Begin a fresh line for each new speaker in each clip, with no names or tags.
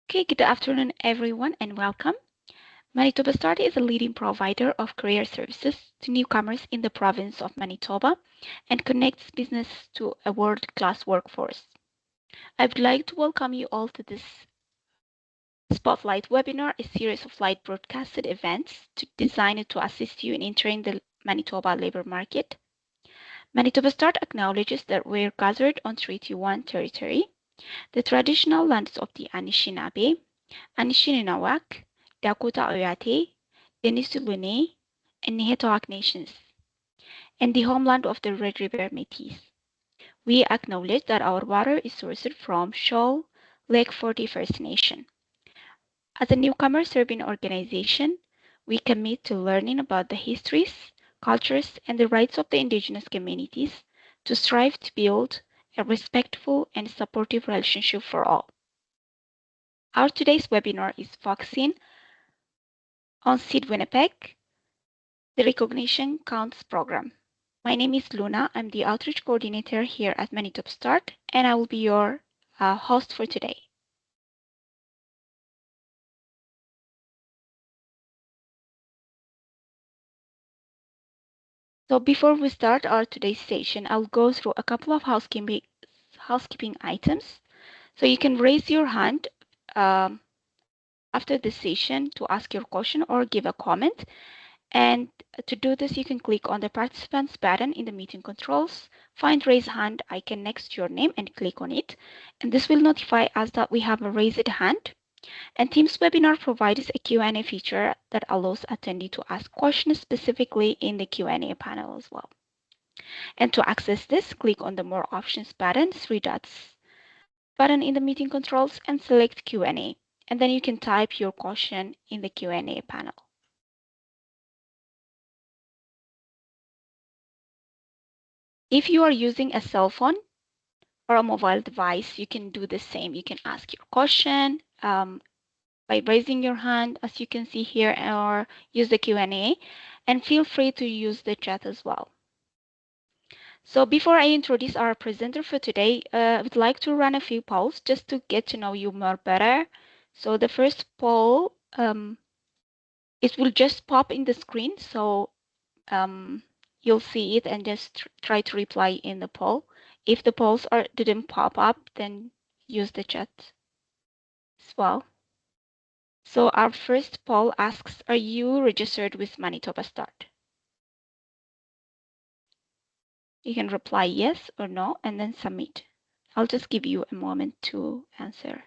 Okay, good afternoon, everyone, and welcome. Manitoba Start is a leading provider of career services to newcomers in the province of Manitoba and connects business to a world-class workforce. I would like to welcome you all to this Spotlight webinar, a series of live broadcasted events designed to assist you in entering the Manitoba labor market. Manitoba Start acknowledges that we're gathered on Treaty 1 territory, the traditional lands of the Anishinaabe, Anishinaabe, Dakota Oyate, Denisulune, and Nihiltaq nations, and the homeland of the Red River Métis. We acknowledge that our water is sourced from Shoal Lake 40 First Nation. As a newcomer serving organization, we commit to learning about the histories, cultures, and the rights of the Indigenous communities to strive to build a respectful and supportive relationship for all. Our today's webinar is focusing on SEED Winnipeg, the Recognition Counts program. My name is Luna. I'm the outreach coordinator here at Manitoba Start, and I will be your host for today. So before we start our today's session, I'll go through a couple of housekeeping items. So you can raise your hand after the session to ask your question or give a comment. And to do this, you can click on the participants button in the meeting controls, find raise hand icon next to your name and click on it. And this will notify us that we have a raised hand. And Teams webinar provides a Q&A feature that allows attendees to ask questions specifically in the Q&A panel as well. And to access this, click on the More Options button, 3 dots button in the meeting controls and select Q&A. And then you can type your question in the Q&A panel. If you are using a cell phone or a mobile device, you can do the same. You can ask your question by raising your hand, as you can see here, or use the Q&A, and feel free to use the chat as well. So before I introduce our presenter for today, I would like to run a few polls just to get to know you more better. So the first poll, it will just pop in the screen. So you'll see it and just try to reply in the poll. If the polls didn't pop up, then use the chat as well. So our first poll asks, are you registered with Manitoba Start? You can reply yes or no and then submit. I'll just give you a moment to answer.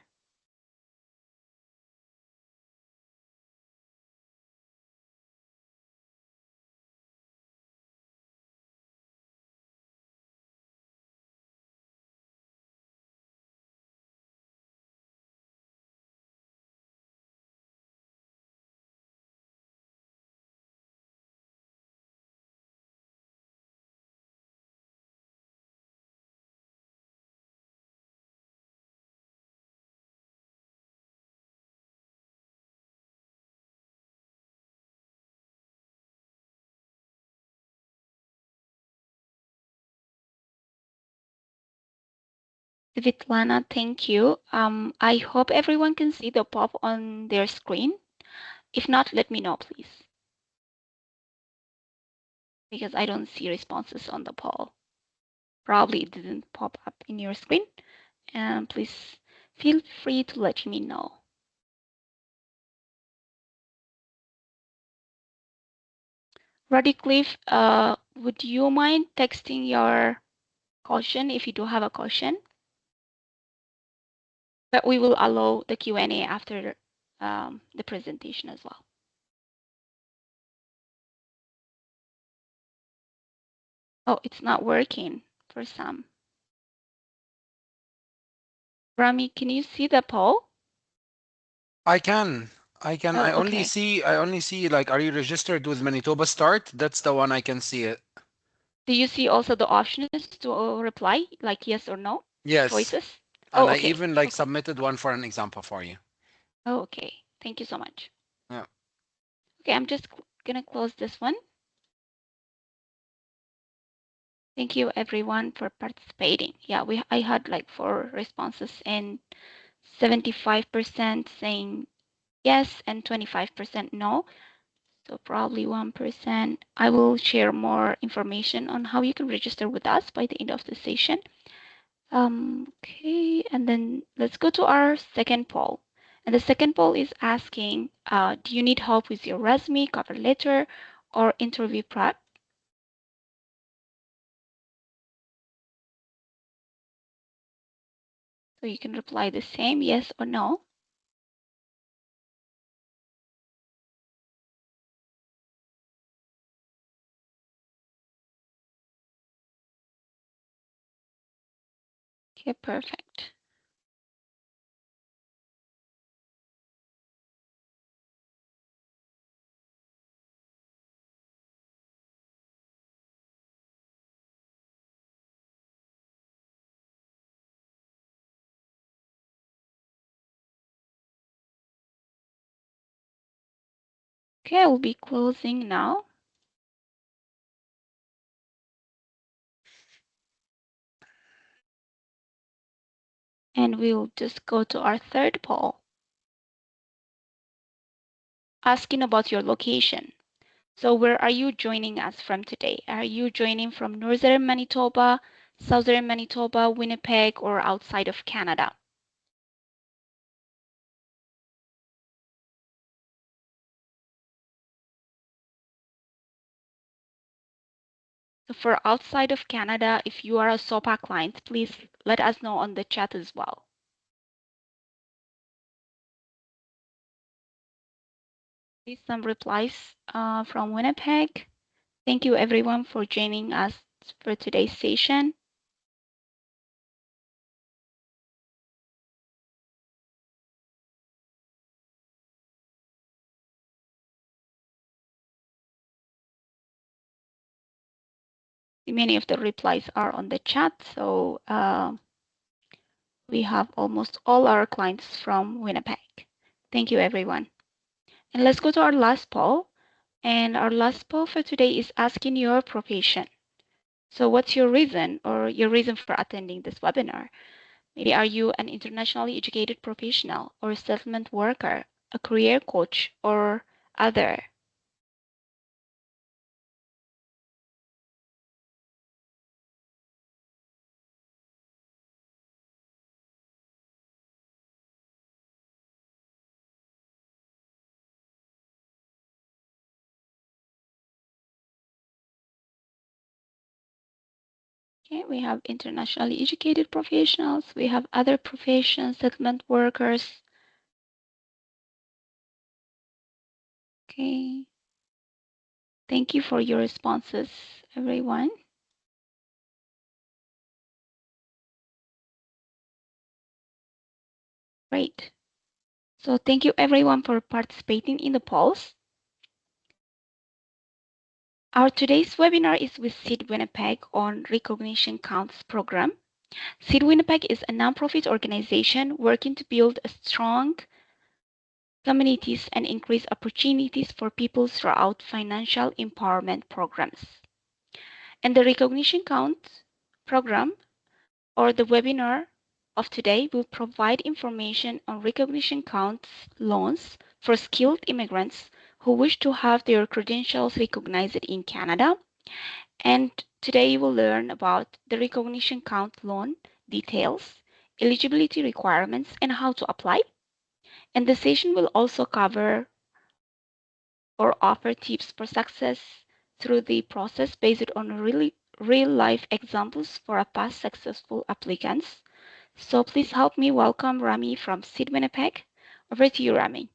Svetlana, thank you. I hope everyone can see the pop on their screen. If not, let me know, please. Because I don't see responses on the poll. Probably it didn't pop up in your screen. And please feel free to let me know. Radcliffe, would you mind texting your question if you do have a question? But we will allow the Q&A after the presentation as well. Oh, it's not working for some. Rami, can you see the poll?
I can.
Oh,
I
okay.
only see like, are you registered with Manitoba Start? That's the one I can see it.
Do you see also the options to reply, like yes or no
Yes.
choices? Oh,
And I
okay.
even like
Okay.
submitted one for an example for you.
Oh, okay. Thank you so much.
Yeah.
Okay, I'm just gonna close this one. Thank you everyone for participating. Yeah, I had like 4 responses, and 75% saying yes, and 25% no. So probably 1%. I will share more information on how you can register with us by the end of the session. Okay, and then let's go to our second poll. And the second poll is asking, do you need help with your resume, cover letter, or interview prep? So you can reply the same, yes or no. Okay, perfect. Okay, I will be closing now. And we'll just go to our third poll, asking about your location. So where are you joining us from today? Are you joining from northern Manitoba, southern Manitoba, Winnipeg, or outside of Canada? So for outside of Canada, if you are a SOPA client, please let us know on the chat as well. Please some replies from Winnipeg. Thank you everyone for joining us for today's session. Many of the replies are on the chat, so we have almost all our clients from Winnipeg. Thank you everyone. And let's go to our last poll. And our last poll for today is asking your profession. So what's your reason or your reason for attending this webinar? Maybe are you an internationally educated professional or a settlement worker, a career coach, or other? Okay, we have internationally educated professionals, we have other professions, settlement workers. Okay, thank you for your responses, everyone. Great. So thank you everyone for participating in the polls. Our today's webinar is with SEED Winnipeg on Recognition Counts program. SEED Winnipeg is a nonprofit organization working to build a strong communities and increase opportunities for people throughout financial empowerment programs. And the Recognition Count program, or the webinar of today, will provide information on recognition counts loans for skilled immigrants who wish to have their credentials recognized in Canada. And today you will learn about the recognition count loan details, eligibility requirements, and how to apply. And the session will also cover or offer tips for success through the process based on real life examples for a past successful applicants. So please help me welcome Rami from SEED Winnipeg. Over to you, Rami.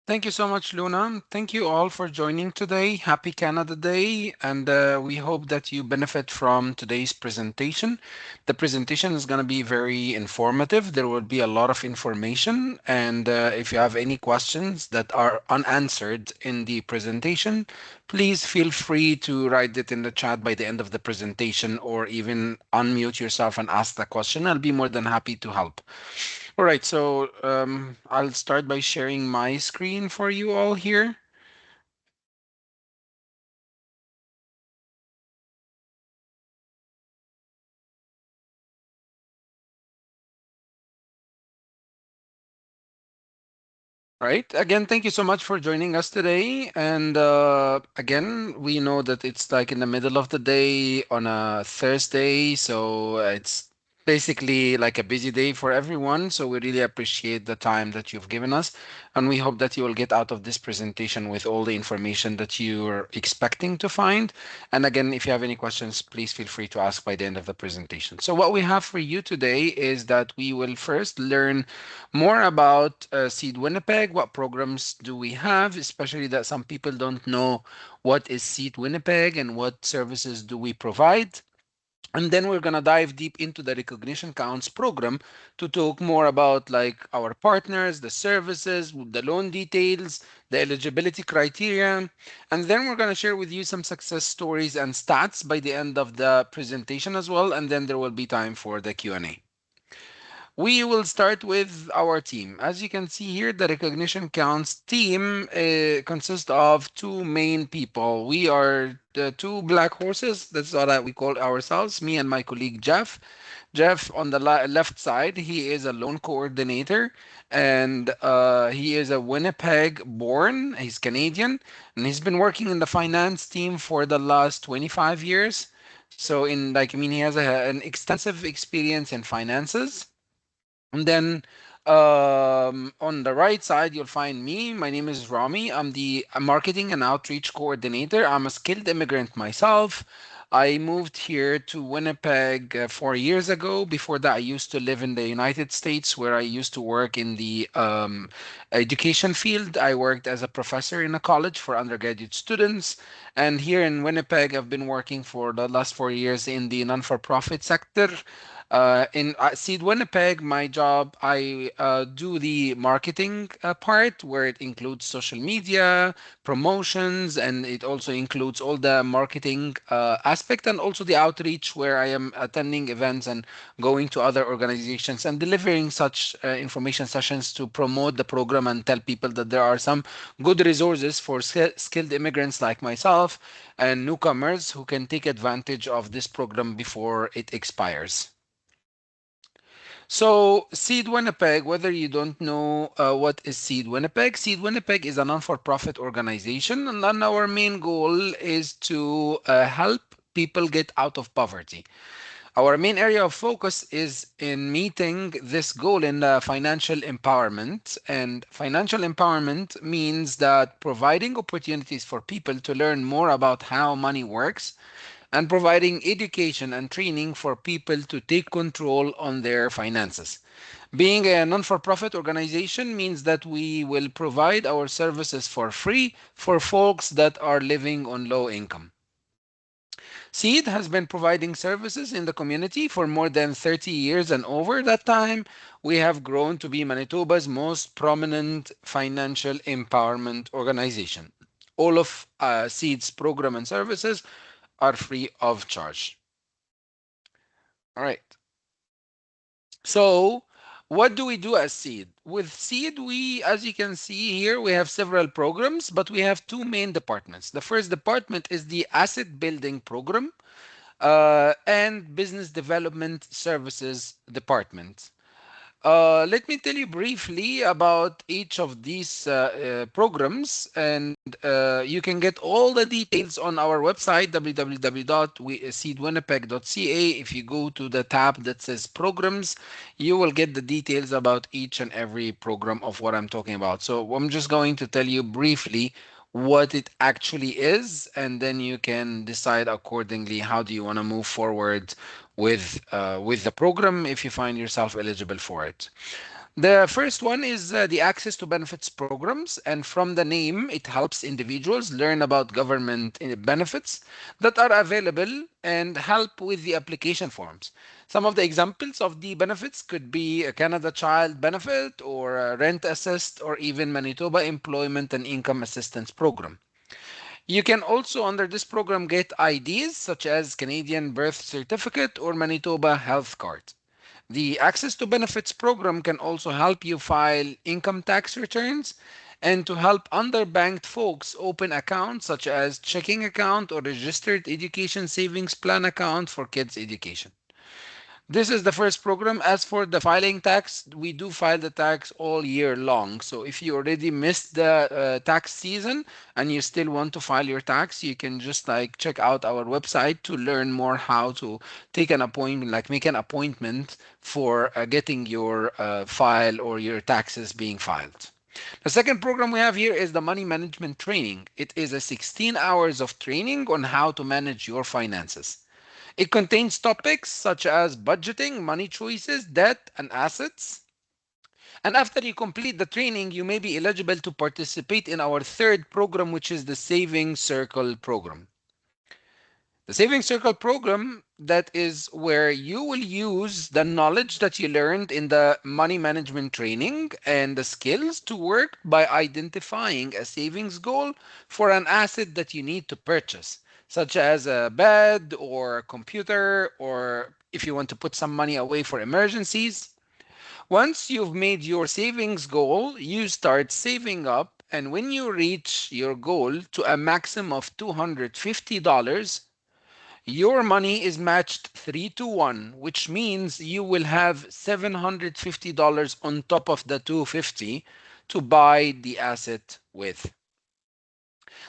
Thank you so much, Luna. Thank you all for joining today. Happy Canada Day, and we hope that you benefit from today's presentation. The presentation is going to be very informative. There will be a lot of information, and if you have any questions that are unanswered in the presentation, please feel free to write it in the chat by the end of the presentation, or even unmute yourself and ask the question. I'll be more than happy to help. All right, so I'll start by sharing my screen for you all here. Right. Again, thank you so much for joining us today. And again, we know that it's like in the middle of the day on a Thursday. So it's basically like a busy day for everyone. So we really appreciate the time that you've given us. And we hope that you will get out of this presentation with all the information that you're expecting to find. And again, if you have any questions, please feel free to ask by the end of the presentation. So, what we have for you today is that we will first learn more about SEED Winnipeg. What programs do we have? Especially that some people don't know what is SEED Winnipeg and what services do we provide. And then we're gonna dive deep into the recognition counts program to talk more about like our partners, the services, the loan details, the eligibility criteria, and then we're gonna share with you some success stories and stats by the end of the presentation as well. And then there will be time for the Q&A. We will start with our team. As you can see here, the recognition counts team consists of two main people. We are the two black horses. That's what we call ourselves, me and my colleague Jeff. Jeff on the left side, he is a loan coordinator and he is a Winnipeg born. He's Canadian and he's been working in the finance team for the last 25 years. So in like, I mean, he has an extensive experience in finances. And then on the right side, you'll find me. My name is Rami. I'm the marketing and outreach coordinator. I'm a skilled immigrant myself. I moved here to Winnipeg 4 years ago. Before that, I used to live in the United States where I used to work in the education field. I worked as a professor in a college for undergraduate students. And here in Winnipeg, I've been working for the last 4 years in the non for profit sector. In Seed Winnipeg, my job, I do the marketing part where it includes social media, promotions, and it also includes all the marketing aspect and also the outreach where I am attending events and going to other organizations and delivering such information sessions to promote the program and tell people that there are some good resources for skilled immigrants like myself and newcomers who can take advantage of this program before it expires. So, Seed Winnipeg, whether you don't know what is Seed Winnipeg is a non for profit organization, and then our main goal is to help people get out of poverty. Our main area of focus is in meeting this goal in financial empowerment. And financial empowerment means that providing opportunities for people to learn more about how money works and providing education and training for people to take control on their finances. Being a non for profit organization means that we will provide our services for free for folks that are living on low income. Seed has been providing services in the community for more than 30 years, and over that time, we have grown to be Manitoba's most prominent financial empowerment organization. All of Seed's program and services are free of charge. All right. So, what do we do as Seed? With Seed, we, as you can see here, we have several programs, but we have two main departments. The first department is the asset building program and business development services department. Let me tell you briefly about each of these programs, and you can get all the details on our website www.seedwinnipeg.ca. If you go to the tab that says programs, you will get the details about each and every program of what I'm talking about. So I'm just going to tell you briefly what it actually is, and then you can decide accordingly how do you want to move forward with the program if you find yourself eligible for it. The first one is the Access to Benefits programs, and from the name, it helps individuals learn about government benefits that are available and help with the application forms. Some of the examples of the benefits could be a Canada Child Benefit or a Rent Assist or even Manitoba Employment and Income Assistance Program. You can also, under this program, get IDs such as Canadian Birth Certificate or Manitoba Health Card. The Access to Benefits program can also help you file income tax returns and to help underbanked folks open accounts such as checking account or registered education savings plan account for kids' education. This is the first program. As for the filing tax, we do file the tax all year long. So if you already missed the tax season and you still want to file your tax, you can just like check out our website to learn more how to take an appointment, like make an appointment for getting your file or your taxes being filed. The second program we have here is the money management training. It is a 16 hours of training on how to manage your finances. It contains topics such as budgeting, money choices, debt, and assets. And after you complete the training, you may be eligible to participate in our third program, which is the Saving Circle program. The Saving Circle program, that is where you will use the knowledge that you learned in the money management training and the skills to work by identifying a savings goal for an asset that you need to purchase, such as a bed or a computer, or if you want to put some money away for emergencies. Once you've made your savings goal, you start saving up, and when you reach your goal to a maximum of $250, your money is matched 3 to 1, which means you will have $750 on top of the 250 to buy the asset with.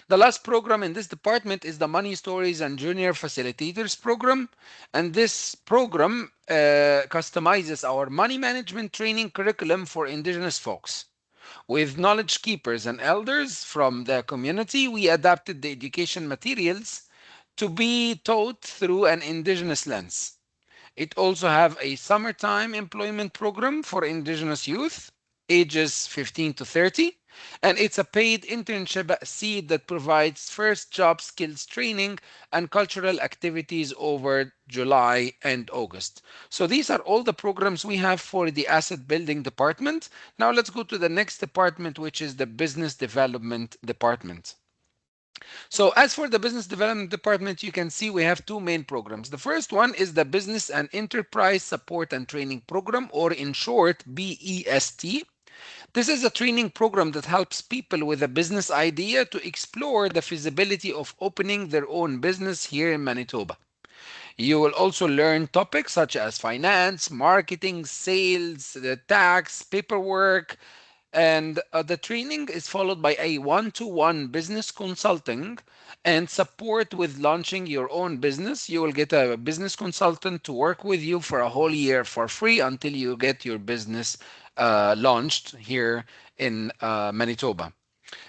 The last program in this department is the Money Stories and Junior Facilitators program. And this program customizes our money management training curriculum for Indigenous folks. With knowledge keepers and elders from the community, we adapted the education materials to be taught through an Indigenous lens. It also have a summertime employment program for Indigenous youth ages 15 to 30, and it's a paid internship at SEED that provides first job skills training and cultural activities over July and August. So these are all the programs we have for the asset building department. Now let's go to the next department, which is the business development department. So as for the business development department, you can see we have two main programs. The first one is the business and enterprise support and training program, or in short, BEST. This is a training program that helps people with a business idea to explore the feasibility of opening their own business here in Manitoba. You will also learn topics such as finance, marketing, sales, the tax, paperwork, and the training is followed by a one-to-one business consulting and support with launching your own business. You will get a business consultant to work with you for a whole year for free until you get your business launched here in Manitoba.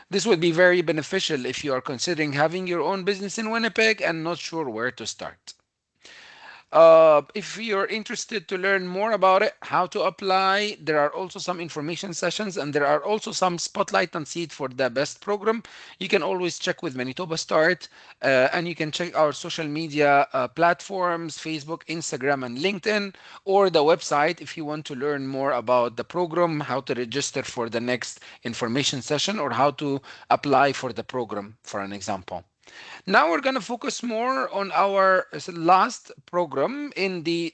This would be very beneficial if you are considering having your own business in Winnipeg and not sure where to start. If you're interested to learn more about it, how to apply, there are also some information sessions, and there are also some spotlight and seed for the best program. You can always check with Manitoba Start, and you can check our social media platforms, Facebook, Instagram, and LinkedIn, or the website if you want to learn more about the program, how to register for the next information session, or how to apply for the program, for an example. Now we're going to focus more on our last program in the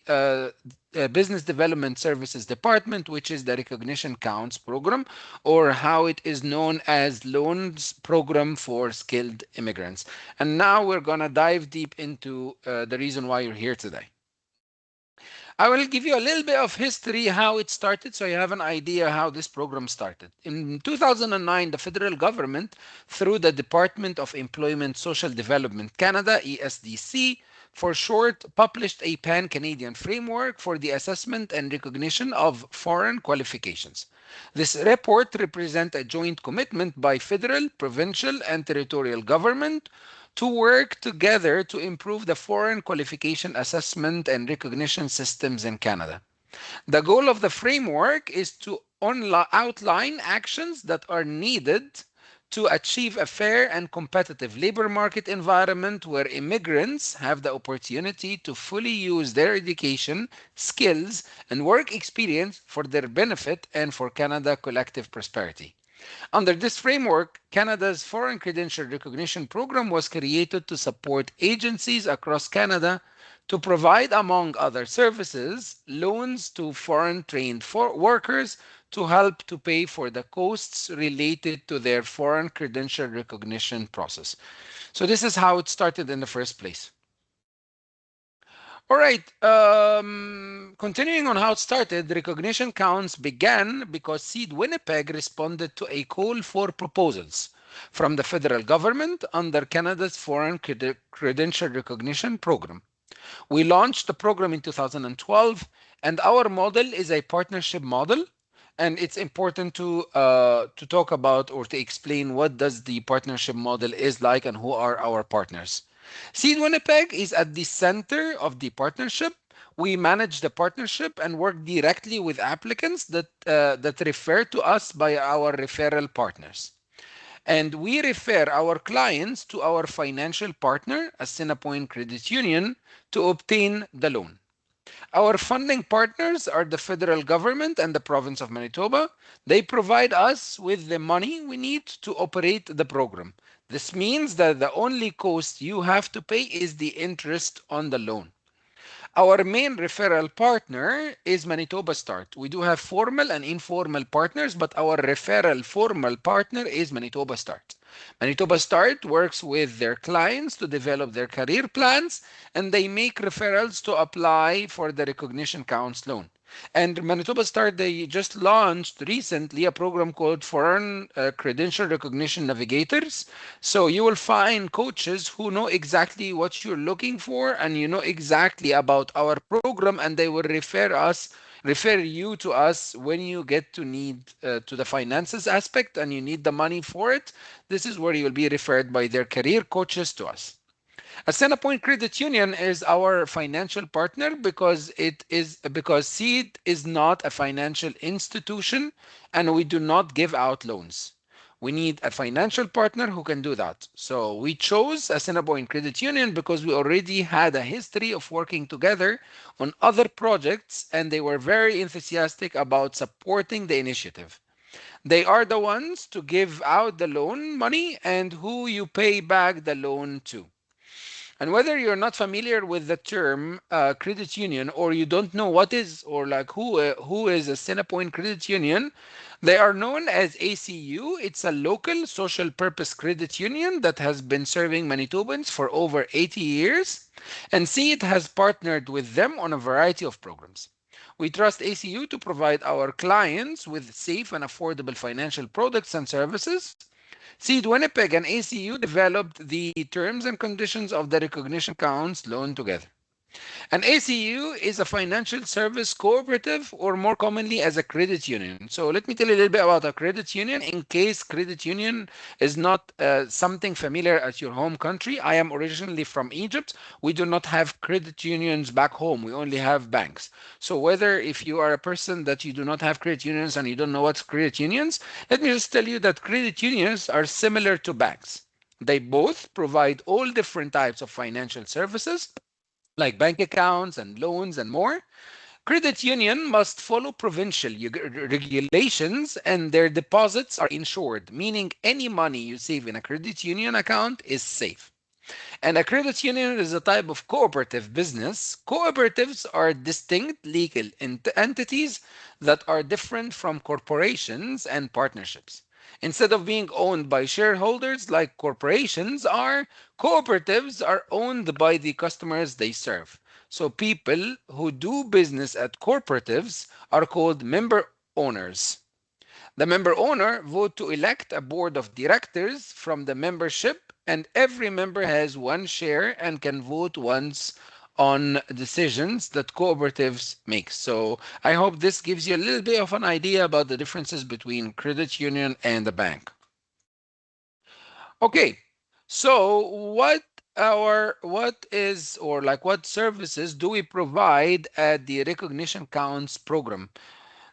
Business Development Services Department, which is the Recognition Counts program, or how it is known as Loans Program for Skilled Immigrants. And now we're going to dive deep into the reason why you're here today. I will give you a little bit of history how it started so you have an idea how this program started. In 2009, the federal government, through the Department of Employment Social Development Canada, ESDC, for short, published a pan-Canadian framework for the assessment and recognition of foreign qualifications. This report represents a joint commitment by federal, provincial, and territorial government to work together to improve the foreign qualification assessment and recognition systems in Canada. The goal of the framework is to outline actions that are needed to achieve a fair and competitive labor market environment where immigrants have the opportunity to fully use their education, skills, and work experience for their benefit and for Canada's collective prosperity. Under this framework, Canada's Foreign Credential Recognition Program was created to support agencies across Canada to provide, among other services, loans to foreign trained workers to help to pay for the costs related to their foreign credential recognition process. So this is how it started in the first place. All right. continuing on how it started, recognition counts began because SEED Winnipeg responded to a call for proposals from the federal government under Canada's Foreign Credential Recognition Program. We launched the program in 2012, and our model is a partnership model. And it's important to talk about or to explain what does the partnership model is like and who are our partners. Seed Winnipeg is at the center of the partnership. We manage the partnership and work directly with applicants that refer to us by our referral partners. And we refer our clients to our financial partner, a Cinepoint Credit Union, to obtain the loan. Our funding partners are the federal government and the province of Manitoba. They provide us with the money we need to operate the program. This means that the only cost you have to pay is the interest on the loan. Our main referral partner is Manitoba Start. We do have formal and informal partners, but our referral formal partner is Manitoba Start. Manitoba Start works with their clients to develop their career plans, and they make referrals to apply for the recognition counts loan. And Manitoba Start, they just launched recently a program called Foreign Credential Recognition Navigators. So you will find coaches who know exactly what you're looking for and you know exactly about our program, and they will refer you to us when you get to need to the finances aspect and you need the money for it. This is where you'll be referred by their career coaches to us. Ascena Point Credit Union is our financial partner because Seed is not a financial institution and we do not give out loans. We need a financial partner who can do that. So we chose Ascena Point Credit Union because we already had a history of working together on other projects and they were very enthusiastic about supporting the initiative. They are the ones to give out the loan money and who you pay back the loan to. And whether you're not familiar with the term credit union or you don't know what is or like who is a Cinepoint Credit Union, they are known as ACU. It's a local social purpose credit union that has been serving Manitobans for over 80 years. And CEAT has partnered with them on a variety of programs. We trust ACU to provide our clients with safe and affordable financial products and services. Seed Winnipeg and ACU developed the terms and conditions of the recognition counts loan together. An ACU is a financial service cooperative or more commonly as a credit union. So let me tell you a little bit about a credit union in case credit union is not something familiar at your home country. I am originally from Egypt. We do not have credit unions back home. We only have banks. So whether if you are a person that you do not have credit unions and you don't know what's credit unions, let me just tell you that credit unions are similar to banks. They both provide all different types of financial services like bank accounts and loans and more. Credit union must follow provincial regulations and their deposits are insured, meaning any money you save in a credit union account is safe. And a credit union is a type of cooperative business. Cooperatives are distinct legal entities that are different from corporations and partnerships. Instead of being owned by shareholders like corporations are, cooperatives are owned by the customers they serve. So people who do business at cooperatives are called member owners. The member owner vote to elect a board of directors from the membership, and every member has one share and can vote once on decisions that cooperatives make. So I hope this gives you a little bit of an idea about the differences between credit union and the bank. Okay, so what is or like what services do we provide at the recognition counts program?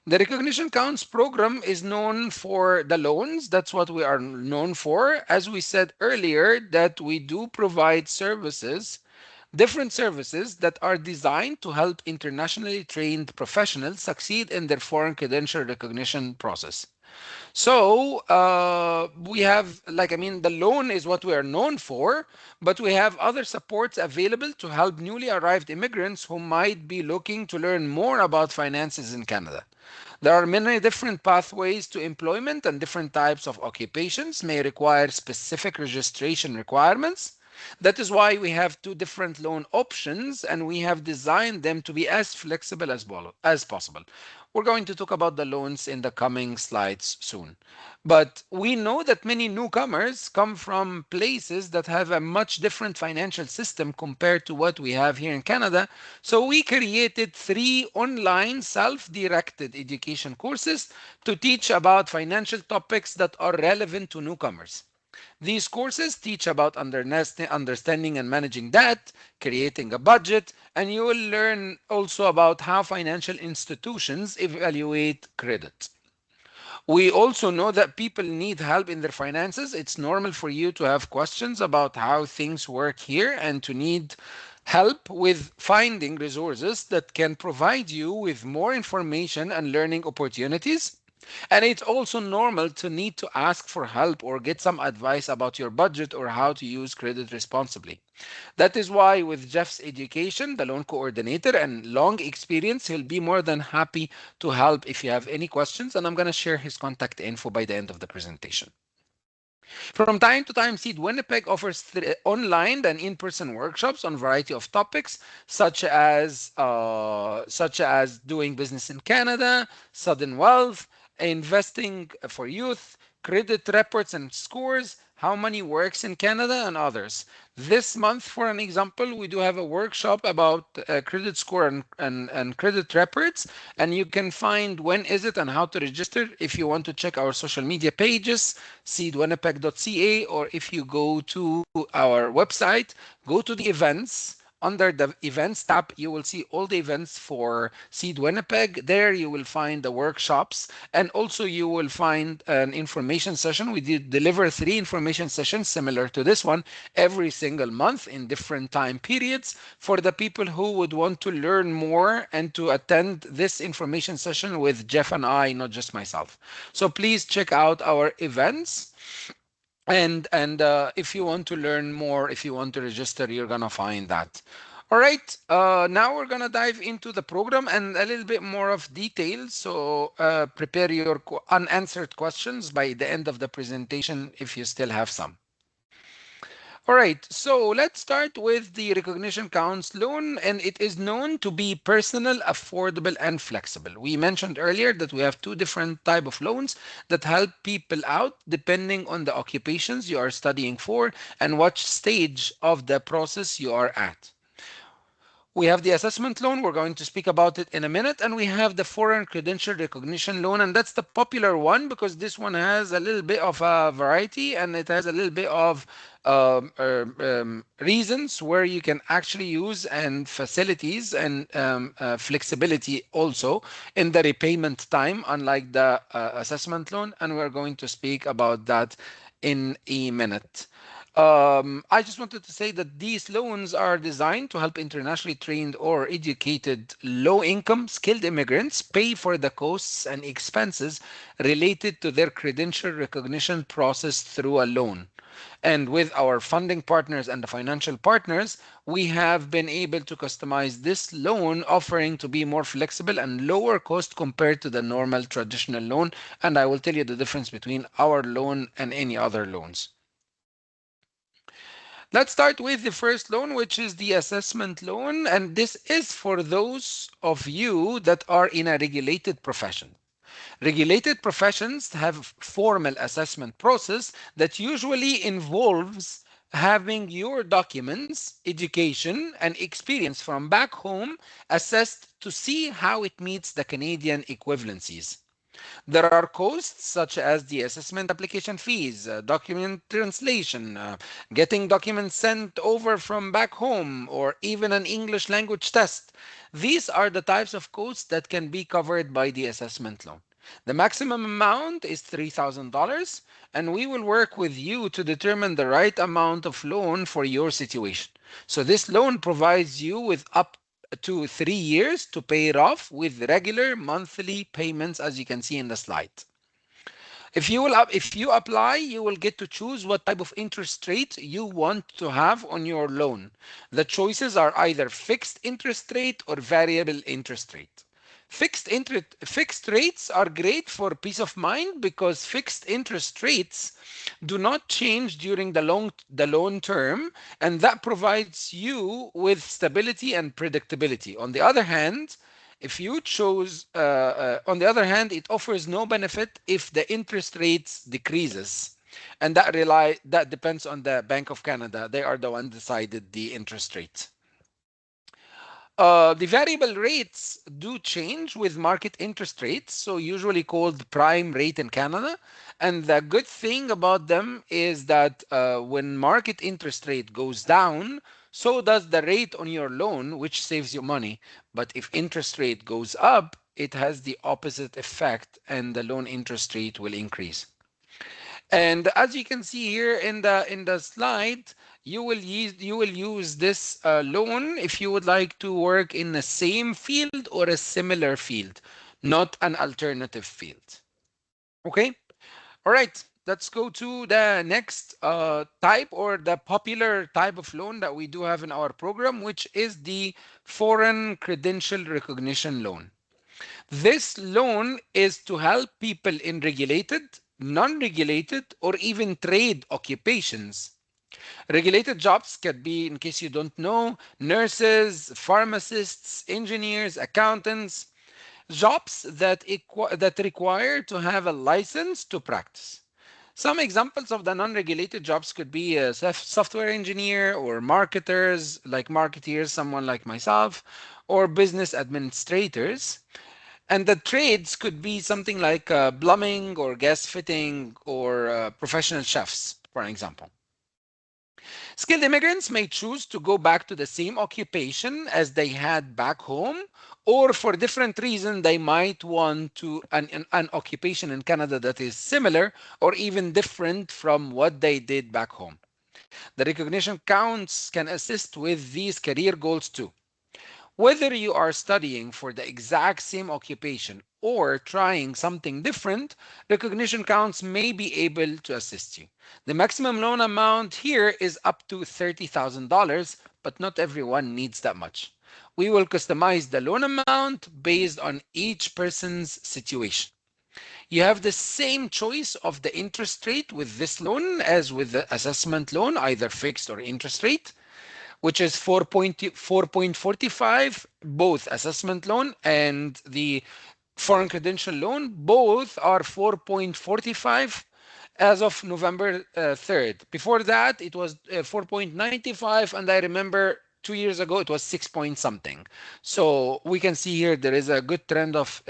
The recognition counts program is known for the loans. That's what we are known for. As we said earlier, that we do provide services, different services that are designed to help internationally trained professionals succeed in their foreign credential recognition process. So we have, like, I mean, the loan is what we are known for, but we have other supports available to help newly arrived immigrants who might be looking to learn more about finances in Canada. There are many different pathways to employment and different types of occupations may require specific registration requirements. That is why we have two different loan options and we have designed them to be as flexible as possible. We're going to talk about the loans in the coming slides soon. But we know that many newcomers come from places that have a much different financial system compared to what we have here in Canada. So we created three online self-directed education courses to teach about financial topics that are relevant to newcomers. These courses teach about understanding and managing debt, creating a budget, and you will learn also about how financial institutions evaluate credit. We also know that people need help in their finances. It's normal for you to have questions about how things work here and to need help with finding resources that can provide you with more information and learning opportunities. And it's also normal to need to ask for help or get some advice about your budget or how to use credit responsibly. That is why, with Jeff's education, the loan coordinator, and long experience, he'll be more than happy to help if you have any questions. And I'm going to share his contact info by the end of the presentation. From time to time, SEED Winnipeg offers online and in-person workshops on a variety of topics, such as doing business in Canada, sudden wealth, investing for youth, credit reports and scores, how money works in Canada, and others. This month, for an example, we do have a workshop about credit score and credit reports, and you can find when is it and how to register if you want to check our social media pages, seedwinnipeg.ca, or if you go to our website, go to the events. Under the events tab, you will see all the events for Seed Winnipeg. There you will find the workshops and also you will find an information session. We did deliver three information sessions similar to this one every single month in different time periods for the people who would want to learn more and to attend this information session with Jeff and I, not just myself. So please check out our events and if you want to learn more, if you want to register, you're gonna find that. All right, now we're gonna dive into the program and a little bit more of detail. So prepare your unanswered questions by the end of the presentation if you still have some. All right, so let's start with the recognition counts loan, and it is known to be personal, affordable, and flexible. We mentioned earlier that we have two different type of loans that help people out depending on the occupations you are studying for and what stage of the process you are at. We have the assessment loan. We're going to speak about it in a minute. And we have the foreign credential recognition loan. And that's the popular one because this one has a little bit of a variety and it has a little bit of reasons where you can actually use and facilities and flexibility also in the repayment time, unlike the assessment loan. And we're going to speak about that in a minute. I just wanted to say that these loans are designed to help internationally trained or educated low income skilled immigrants pay for the costs and expenses related to their credential recognition process through a loan. And with our funding partners and the financial partners, we have been able to customize this loan offering to be more flexible and lower cost compared to the normal traditional loan. And I will tell you the difference between our loan and any other loans. Let's start with the first loan, which is the assessment loan. And this is for those of you that are in a regulated profession. Regulated professions have formal assessment process that usually involves having your documents, education, and experience from back home assessed to see how it meets the Canadian equivalencies. There are costs such as the assessment application fees, document translation, getting documents sent over from back home, or even an English language test. These are the types of costs that can be covered by the assessment loan. The maximum amount is $3,000, and we will work with you to determine the right amount of loan for your situation. So, this loan provides you with up to 3 years to pay it off with regular monthly payments, as you can see in the slide. If you apply, you will get to choose what type of interest rate you want to have on your loan. The choices are either fixed interest rate or variable interest rate. Fixed rates are great for peace of mind because fixed interest rates do not change during the loan term, and that provides you with stability and predictability. On the other hand, it offers no benefit if the interest rates decreases, and that depends on the Bank of Canada. They are the one decided the interest rate. The variable rates do change with market interest rates, so usually called prime rate in Canada. And the good thing about them is that when market interest rate goes down, so does the rate on your loan, which saves you money. But if interest rate goes up, it has the opposite effect, and the loan interest rate will increase. And as you can see here in the slide, you will use this loan if you would like to work in the same field or a similar field, not an alternative field. Okay. All right. Let's go to the next type, or the popular type of loan that we do have in our program, which is the foreign credential recognition loan. This loan is to help people in regulated, non regulated, or even trade occupations. Regulated jobs can be, in case you don't know, nurses, pharmacists, engineers, accountants, jobs that require to have a license to practice. Some examples of the non-regulated jobs could be a software engineer, or marketers, like marketeers, someone like myself, or business administrators. And the trades could be something like plumbing or gas fitting, or professional chefs, for example. Skilled immigrants may choose to go back to the same occupation as they had back home, or for different reason they might want to an occupation in Canada that is similar or even different from what they did back home. The recognition counts can assist with these career goals too. Whether you are studying for the exact same occupation or trying something different, recognition counts may be able to assist you. The maximum loan amount here is up to $30,000, but not everyone needs that much. We will customize the loan amount based on each person's situation. You have the same choice of the interest rate with this loan as with the assessment loan, either fixed or interest rate, which is 4.45. Both assessment loan and the foreign credential loan, both are 4.45 as of November 3rd. Before that, it was 4.95, and I remember 2 years ago it was 6 point something. So we can see here there is a good trend of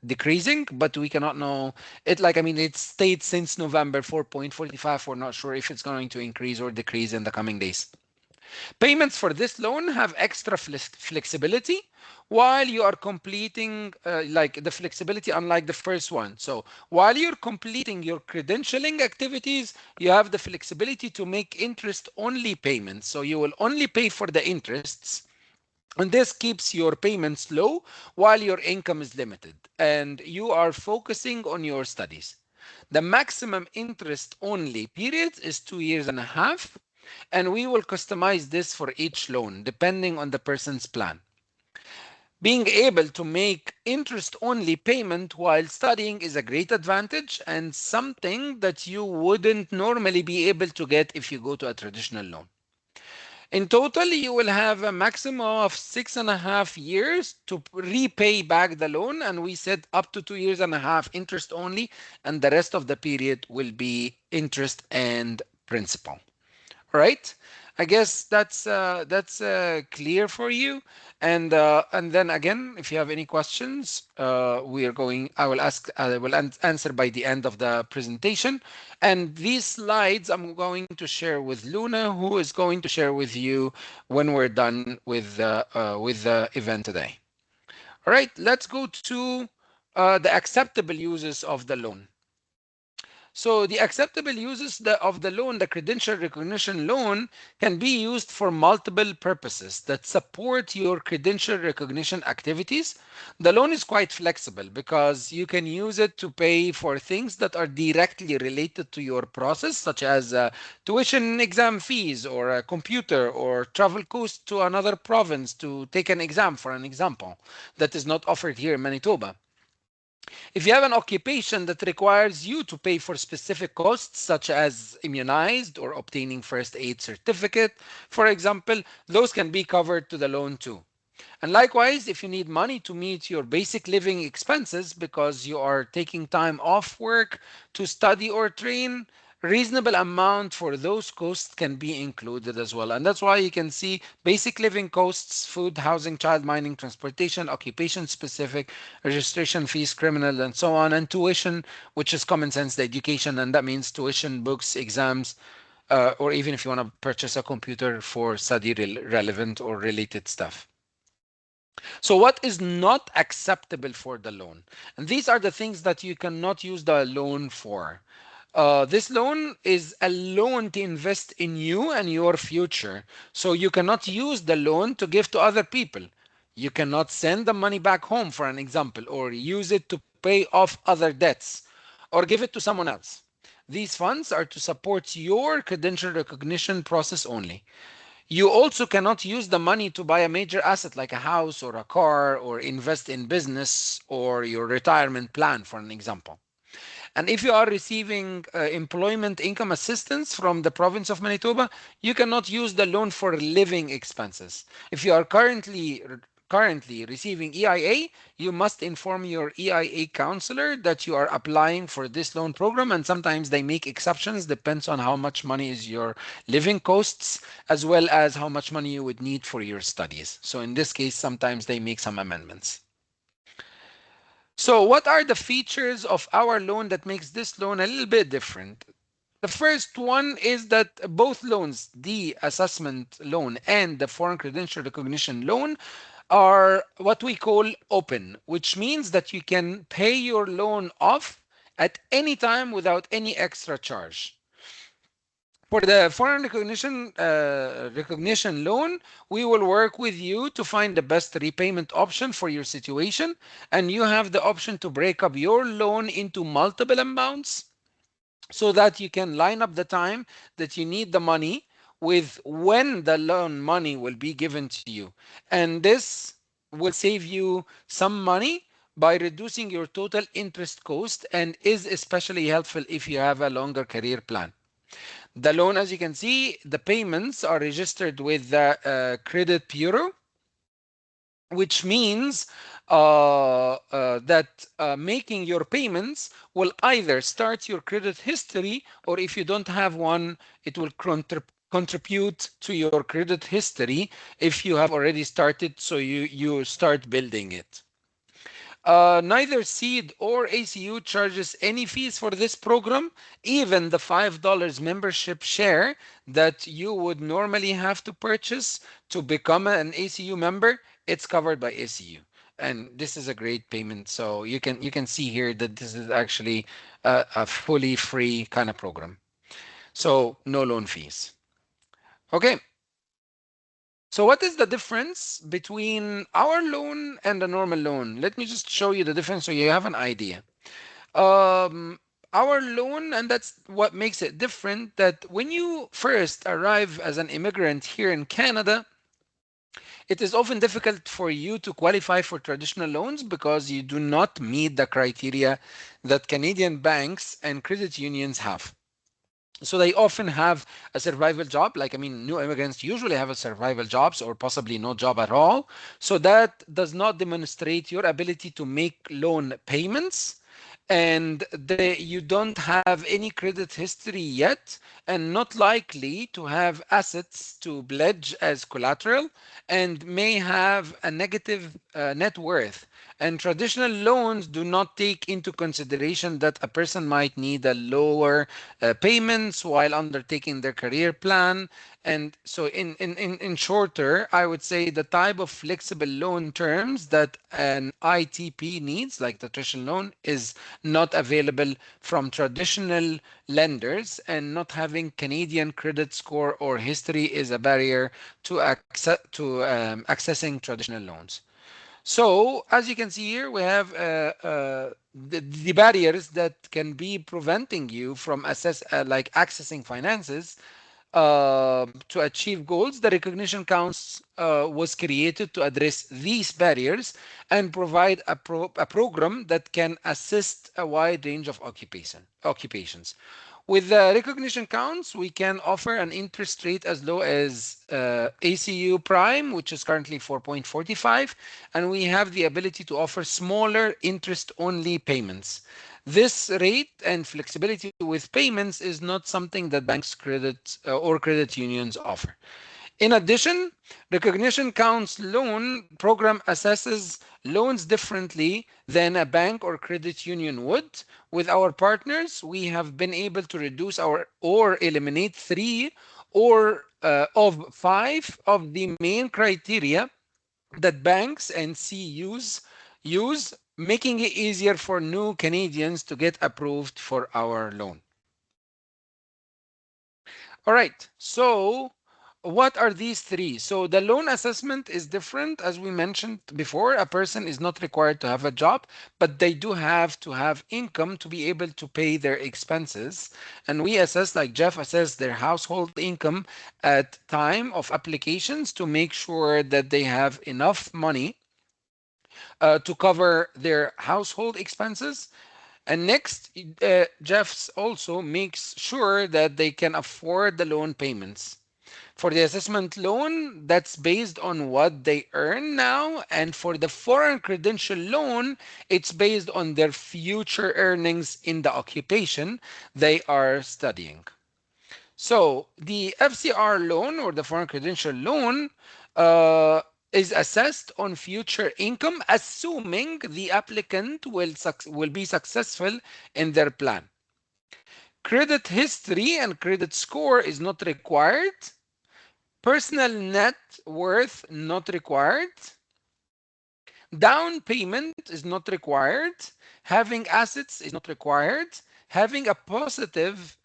decreasing, but we cannot know it. Like, I mean, it stayed since November 4.45. We're not sure if it's going to increase or decrease in the coming days. Payments for this loan have extra flexibility while you are completing, like the flexibility, unlike the first one. So while you're completing your credentialing activities, you have the flexibility to make interest only payments. So you will only pay for the interests, and this keeps your payments low while your income is limited and you are focusing on your studies. The maximum interest only period is 2 years and a half, and we will customize this for each loan depending on the person's plan. Being able to make interest only payment while studying is a great advantage and something that you wouldn't normally be able to get if you go to a traditional loan. In total, you will have a maximum of 6.5 years to repay back the loan, and we said up to 2 years and a half interest only, and the rest of the period will be interest and principal. Right? I guess that's clear for you. And then again, if you have any questions, we are going. I will ask. I will answer by the end of the presentation. And these slides I'm going to share with Luna, who is going to share with you when we're done with the event today. All right. Let's go to the acceptable uses of the loan. So the acceptable uses of the loan, the credential recognition loan, can be used for multiple purposes that support your credential recognition activities. The loan is quite flexible because you can use it to pay for things that are directly related to your process, such as tuition exam fees or a computer or travel costs to another province to take an exam, for an example, that is not offered here in Manitoba. If you have an occupation that requires you to pay for specific costs, such as immunized or obtaining first aid certificate, for example, those can be covered to the loan too. And likewise, if you need money to meet your basic living expenses because you are taking time off work to study or train, reasonable amount for those costs can be included as well. And that's why you can see basic living costs, food, housing, child mining, transportation, occupation specific, registration fees, criminal, and so on, and tuition, which is common sense, the education, and that means tuition, books, exams, or even if you want to purchase a computer for study relevant or related stuff. So, what is not acceptable for the loan? And these are the things that you cannot use the loan for. This loan is a loan to invest in you and your future. So, you cannot use the loan to give to other people. You cannot send the money back home, for an example, or use it to pay off other debts or give it to someone else. These funds are to support your credential recognition process only. You also cannot use the money to buy a major asset like a house or a car or invest in business or your retirement plan, for an example. And if you are receiving employment income assistance from the province of Manitoba, you cannot use the loan for living expenses. If you are currently receiving EIA, you must inform your EIA counselor that you are applying for this loan program, and sometimes they make exceptions, depends on how much money is your living costs as well as how much money you would need for your studies. So in this case, sometimes they make some amendments. So, what are the features of our loan that makes this loan a little bit different? The first one is that both loans, the assessment loan and the foreign credential recognition loan, are what we call open, which means that you can pay your loan off at any time without any extra charge. For the foreign recognition loan, we will work with you to find the best repayment option for your situation, and you have the option to break up your loan into multiple amounts so that you can line up the time that you need the money with when the loan money will be given to you. And this will save you some money by reducing your total interest cost and is especially helpful if you have a longer career plan. The loan, as you can see, the payments are registered with the credit bureau, which means that making your payments will either start your credit history, or if you don't have one, it will contribute to your credit history if you have already started, so you start building it. Neither SEED or ACU charges any fees for this program. Even the $5 membership share that you would normally have to purchase to become an ACU member, it's covered by ACU. And this is a great payment. So you can see here that this is actually a fully free kind of program. So no loan fees. Okay. So what is the difference between our loan and a normal loan? Let me just show you the difference so you have an idea. Um, our loan, and that's what makes it different, that when you first arrive as an immigrant here in Canada, it is often difficult for you to qualify for traditional loans because you do not meet the criteria that Canadian banks and credit unions have. So they often have a survival job. Like, I mean, new immigrants usually have a survival jobs or possibly no job at all. So that does not demonstrate your ability to make loan payments. And you don't have any credit history yet, and not likely to have assets to pledge as collateral, and may have a negative net worth. And traditional loans do not take into consideration that a person might need a lower payments while undertaking their career plan. And so, in shorter, I would say the type of flexible loan terms that an ITP needs, like the traditional loan, is not available from traditional lenders, and not having Canadian credit score or history is a barrier to accessing traditional loans. So, as you can see here, we have the barriers that can be preventing you from like accessing finances to achieve goals. The recognition counts was created to address these barriers and provide a program that can assist a wide range of occupations. With the recognition counts, we can offer an interest rate as low as ACU prime, which is currently 4.45, and we have the ability to offer smaller interest-only payments. This rate and flexibility with payments is not something that banks credit or credit unions offer. In addition, recognition counts loan program assesses loans differently than a bank or credit union would. With our partners, we have been able to reduce our or eliminate three or of five of the main criteria that banks and use, making it easier for new Canadians to get approved for our loan. All right. So, what are these three? So, the loan assessment is different. As we mentioned before, a person is not required to have a job, but they do have to have income to be able to pay their expenses. And we assess, like Jeff assessed, their household income at time of applications to make sure that they have enough money to cover their household expenses. And next, Jeffs also makes sure that they can afford the loan payments. For the assessment loan, that's based on what they earn now. And for the foreign credential loan, it's based on their future earnings in the occupation they are studying. So the FCR loan or the foreign credential loan uh, is assessed on future income, assuming the applicant will be successful in their plan. Credit history and credit score is not required. Personal net worth not required. Down payment is not required. Having assets is not required. Having a positive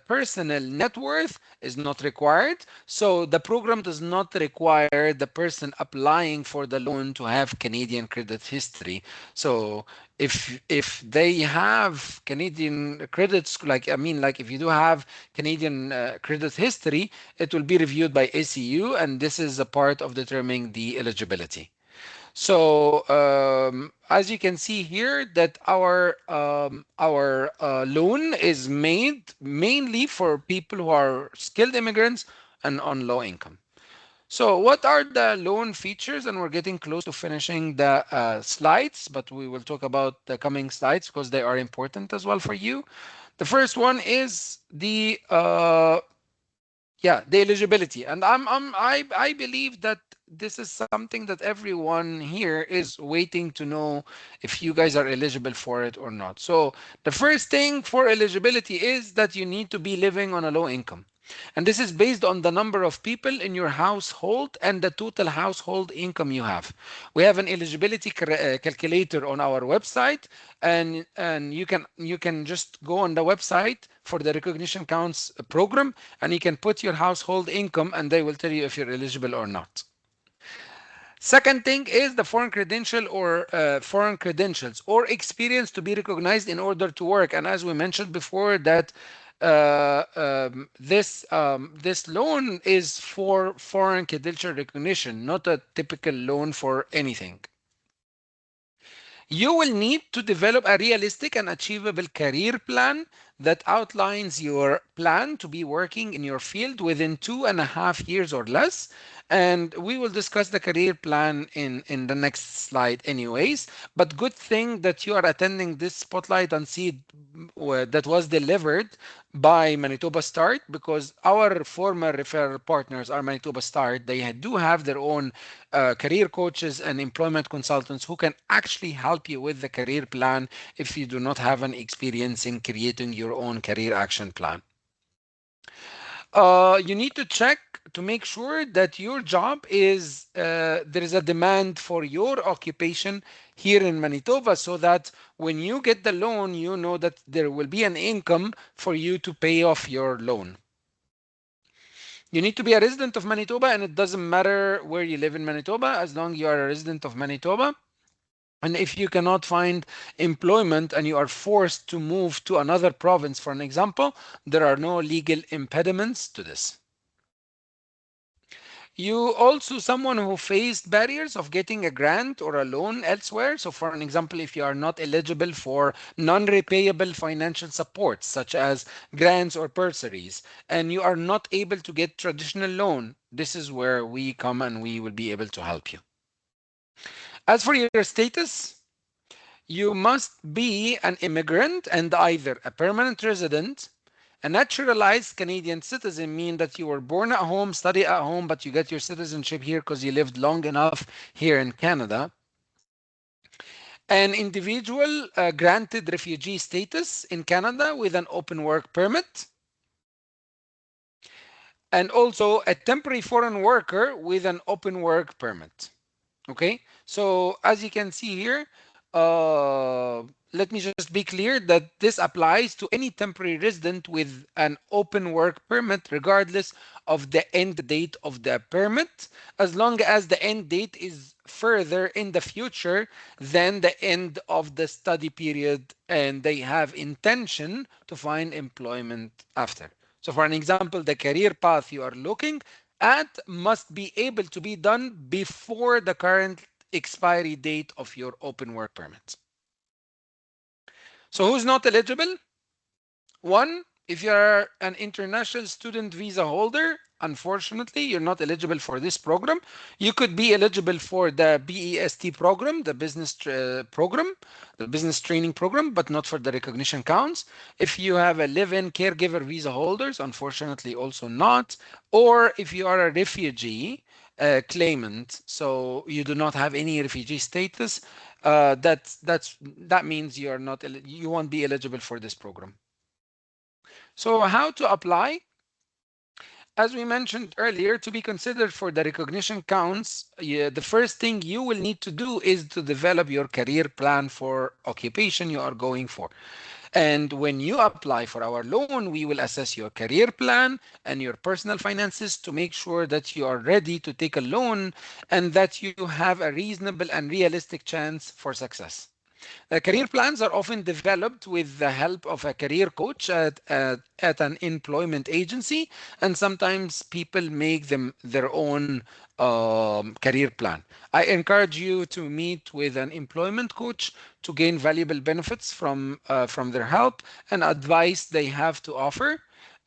personal net worth is not required. So the program does not require the person applying for the loan to have Canadian credit history. So if they have Canadian credits, like I mean, like if you do have Canadian credit history, it will be reviewed by ACU, and this is a part of determining the eligibility. So as you can see here, that our loan is made mainly for people who are skilled immigrants and on low income. So what are the loan features? And we're getting close to finishing the slides, but we will talk about the coming slides because they are important as well for you. The first one is the eligibility. And I believe that this is something that everyone here is waiting to know if you guys are eligible for it or not. So the first thing for eligibility is that you need to be living on a low income. And this is based on the number of people in your household and the total household income you have. We have an eligibility calculator on our website, and you can just go on the website for the recognition counts program, and you can put your household income, and they will tell you if you're eligible or not. Second thing is the foreign credential or foreign credentials or experience to be recognized in order to work. And as we mentioned before, that this loan is for foreign credential recognition, not a typical loan for anything. You will need to develop a realistic and achievable career plan that outlines your plan to be working in your field within 2.5 years or less. And we will discuss the career plan in the next slide anyways. But good thing that you are attending this spotlight on seed that was delivered by Manitoba Start, because our former referral partners are Manitoba Start. They do have their own career coaches and employment consultants who can actually help you with the career plan if you do not have an experience in creating your own career action plan. You need to check to make sure that your job is there is a demand for your occupation here in Manitoba, so that when you get the loan, you know that there will be an income for you to pay off your loan. You need to be a resident of Manitoba, and it doesn't matter where you live in Manitoba as long you are a resident of Manitoba. And if you cannot find employment and you are forced to move to another province, for an example, there are no legal impediments to this. You also someone who faced barriers of getting a grant or a loan elsewhere. So for an example, if you are not eligible for non-repayable financial support, such as grants or bursaries, and you are not able to get traditional loan, this is where we come and we will be able to help you. As for your status, you must be an immigrant and either a permanent resident. A naturalized Canadian citizen mean that you were born at home, study at home, but you get your citizenship here because you lived long enough here in Canada. An individual granted refugee status in Canada with an open work permit. And also a temporary foreign worker with an open work permit. Okay, so as you can see here, uh, let me just be clear that this applies to any temporary resident with an open work permit, regardless of the end date of the permit, as long as the end date is further in the future than the end of the study period and they have intention to find employment after. So for an example, the career path you are looking at must be able to be done before the current expiry date of your open work permit. So who's not eligible? One, if you're an international student visa holder, unfortunately, you're not eligible for this program. You could be eligible for the BEST program, the business program, the business training program, but not for the recognition counts. If you have a live-in caregiver visa holders, unfortunately, also not. Or if you are a refugee claimant, so you do not have any refugee status, that means you are not you won't be eligible for this program. So how to apply? As we mentioned earlier, to be considered for the recognition counts, the first thing you will need to do is to develop your career plan for occupation you are going for. And when you apply for our loan, we will assess your career plan and your personal finances to make sure that you are ready to take a loan and that you have a reasonable and realistic chance for success. Career plans are often developed with the help of a career coach at an employment agency, and sometimes people make them their own career plan. I encourage you to meet with an employment coach to gain valuable benefits from their help and advice they have to offer.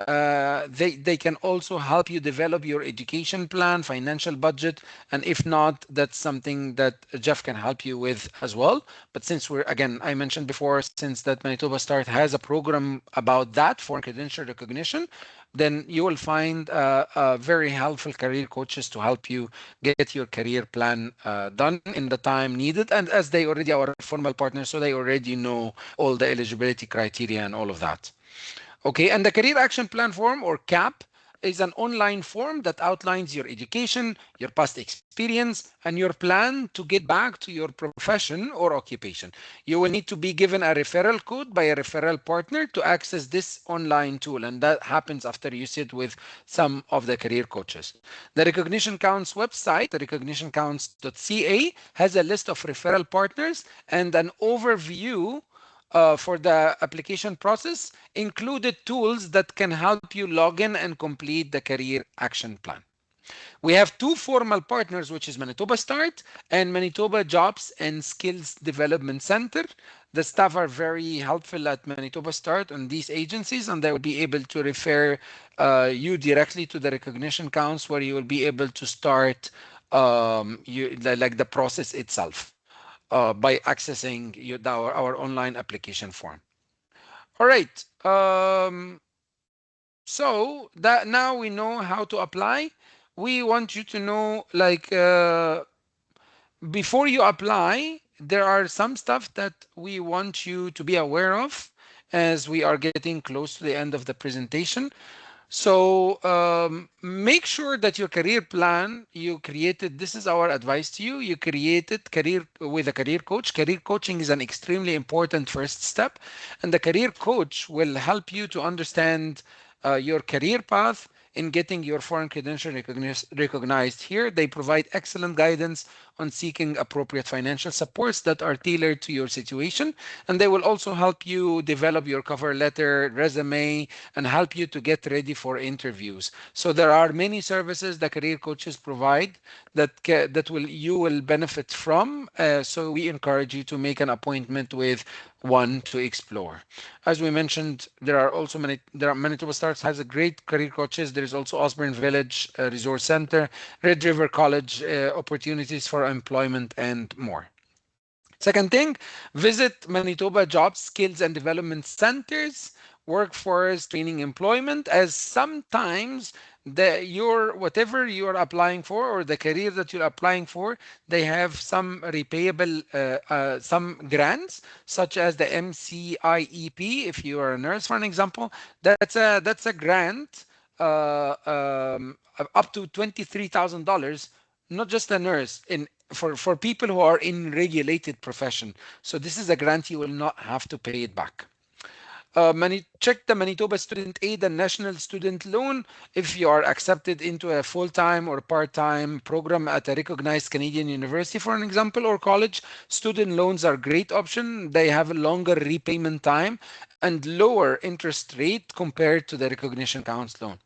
They can also help you develop your education plan, financial budget, and if not, that's something that Jeff can help you with as well. But since we're, again, I mentioned before, since that Manitoba Start has a program about that for credential recognition, then you will find very helpful career coaches to help you get your career plan done in the time needed. And as they already are formal partners, so they already know all the eligibility criteria and all of that. Okay, and the Career Action Plan form, or CAP, is an online form that outlines your education, your past experience, and your plan to get back to your profession or occupation. You will need to be given a referral code by a referral partner to access this online tool, and that happens after you sit with some of the career coaches. The Recognition Counts website, the recognitioncounts.ca, has a list of referral partners and an overview for the application process, included tools that can help you log in and complete the career action plan. We have two formal partners, which is Manitoba Start and Manitoba Jobs and Skills Development Center. The staff are very helpful at Manitoba Start and these agencies, and they will be able to refer you directly to the recognition counts where you will be able to start like the process itself by accessing our online application form. All right. So that now we know how to apply. We want you to know, like, before you apply, there are some stuff that we want you to be aware of as we are getting close to the end of the presentation. So make sure that your career plan you created. This is our advice to you. You created career with a career coach. Career coaching is an extremely important first step, and the career coach will help you to understand your career path in getting your foreign credential recognized here. They provide excellent guidance on seeking appropriate financial supports that are tailored to your situation. And they will also help you develop your cover letter, resume, and help you to get ready for interviews. So there are many services that career coaches provide that will you will benefit from. So we encourage you to make an appointment with one to explore. As we mentioned, there are also many. There are Manitoba Stars has a great career coaches. There is also Osborne Village Resource Center, Red River College opportunities for employment, and more. Second thing, visit Manitoba Job Skills and Development Centers, workforce training employment, as sometimes your whatever you're applying for or the career that you're applying for, they have some repayable some grants such as the MCIEP. If you are a nurse, for an example, that's a grant up to $23,000, not just a nurse in for people who are in regulated profession. So this is a grant you will not have to pay it back. Check the Manitoba Student Aid and National Student Loan if you are accepted into a full-time or part-time program at a recognized Canadian university, for an example, or college. Student loans are a great option. They have a longer repayment time and lower interest rate compared to the recognition counts loan.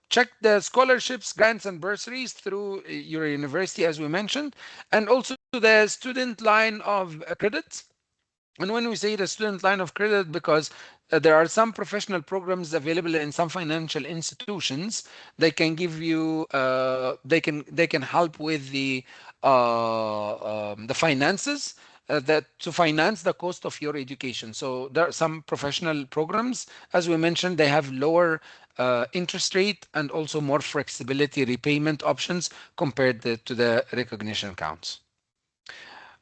Check the scholarships, grants, and bursaries through your university, as we mentioned, and also the student line of credit. And when we say the student line of credit, because there are some professional programs available in some financial institutions, they can give you, they can help with the finances that to finance the cost of your education. So there are some professional programs, as we mentioned, they have lower interest rate and also more flexibility repayment options compared to the recognition counts.